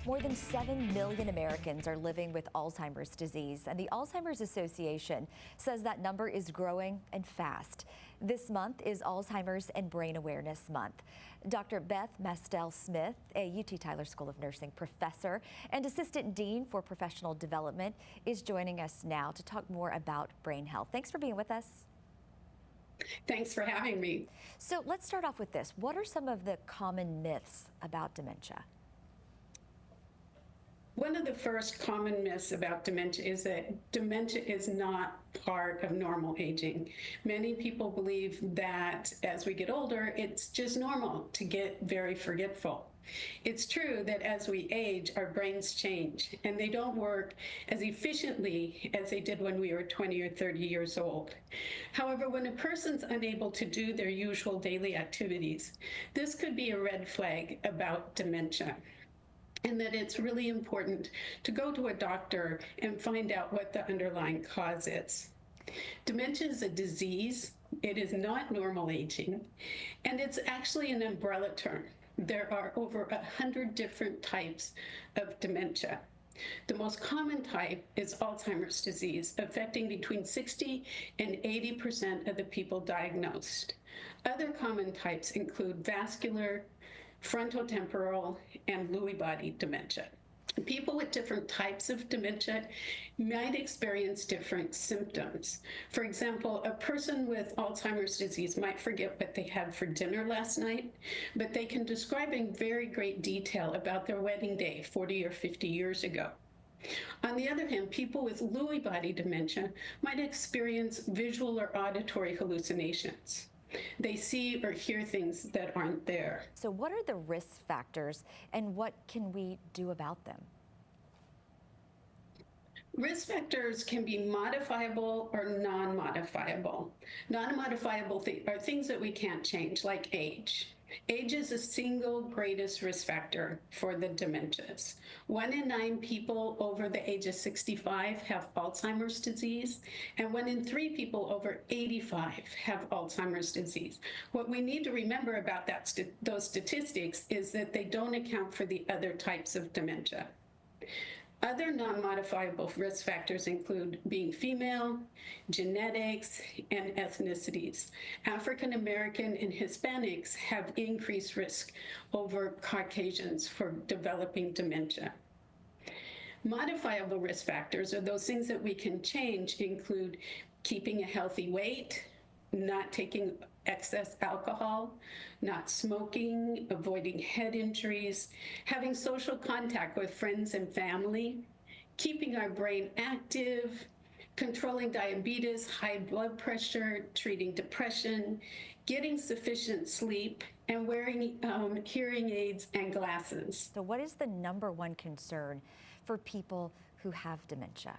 More than 7 million Americans are living with Alzheimer's disease, and the Alzheimer's Association says that number is growing and fast. This month is Alzheimer's and Brain Awareness Month. Dr. Beth Mastel-Smith, a UT Tyler School of Nursing professor and Assistant Dean for Professional Development, is joining us now to talk more about brain health. Thanks for being with us. Thanks for having me. So let's start off with this. What are some of the common myths about dementia? One of the first common myths about dementia is that dementia is not part of normal aging. Many people believe that as we get older, it's just normal to get very forgetful. It's true that as we age, our brains change and they don't work as efficiently as they did when we were 20 or 30 years old. However, when a person's unable to do their usual daily activities, this could be a red flag about dementia, and that it's really important to go to a doctor and find out what the underlying cause is. Dementia is a disease. It is not normal aging, and it's actually an umbrella term. There are over 100 different types of dementia. The most common type is Alzheimer's disease, affecting between 60 and 80% of the people diagnosed. Other common types include vascular, frontotemporal, and Lewy body dementia. People with different types of dementia might experience different symptoms. For example, a person with Alzheimer's disease might forget what they had for dinner last night, but they can describe in very great detail about their wedding day 40 or 50 years ago. On the other hand, people with Lewy body dementia might experience visual or auditory hallucinations. They see or hear things that aren't there. So what are the risk factors and what can we do about them? Risk factors can be modifiable or non-modifiable. Non-modifiable are things that we can't change, like age. Age is the single greatest risk factor for the dementias. 1 in 9 people over the age of 65 have Alzheimer's disease, and 1 in 3 people over 85 have Alzheimer's disease. What we need to remember about those statistics is that they don't account for the other types of dementia. Other non-modifiable risk factors include being female, genetics, and ethnicities. African American and Hispanics have increased risk over Caucasians for developing dementia. Modifiable risk factors, or those things that we can change, include keeping a healthy weight, not taking excess alcohol, not smoking, avoiding head injuries, having social contact with friends and family, keeping our brain active, controlling diabetes, high blood pressure, treating depression, getting sufficient sleep, and wearing hearing aids and glasses. So what is the #1 concern for people who have dementia?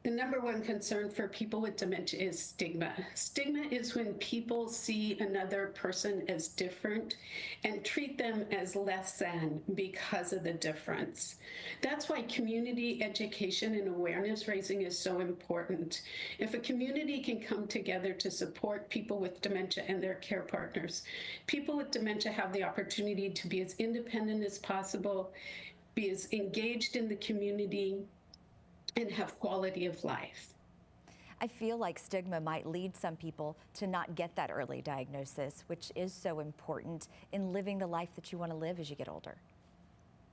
The #1 concern for people with dementia is stigma. Stigma is when people see another person as different and treat them as less than because of the difference. That's why community education and awareness raising is so important. If a community can come together to support people with dementia and their care partners, people with dementia have the opportunity to be as independent as possible, be as engaged in the community, and have quality of life. I feel like stigma might lead some people to not get that early diagnosis, which is so important in living the life that you want to live as you get older.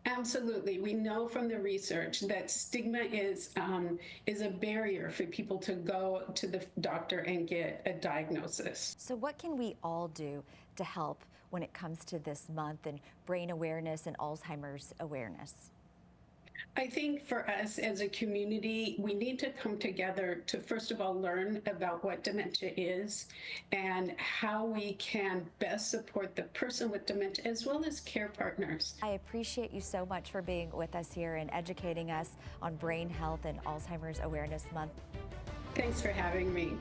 Absolutely. We know from the research that stigma is a barrier for people to go to the doctor and get a diagnosis. So what can we all do to help when it comes to this month and brain awareness and Alzheimer's awareness? I think for us as a community, we need to come together to, first of all, learn about what dementia is and how we can best support the person with dementia as well as care partners. I appreciate you so much for being with us here and educating us on brain health and Alzheimer's Awareness Month. Thanks for having me.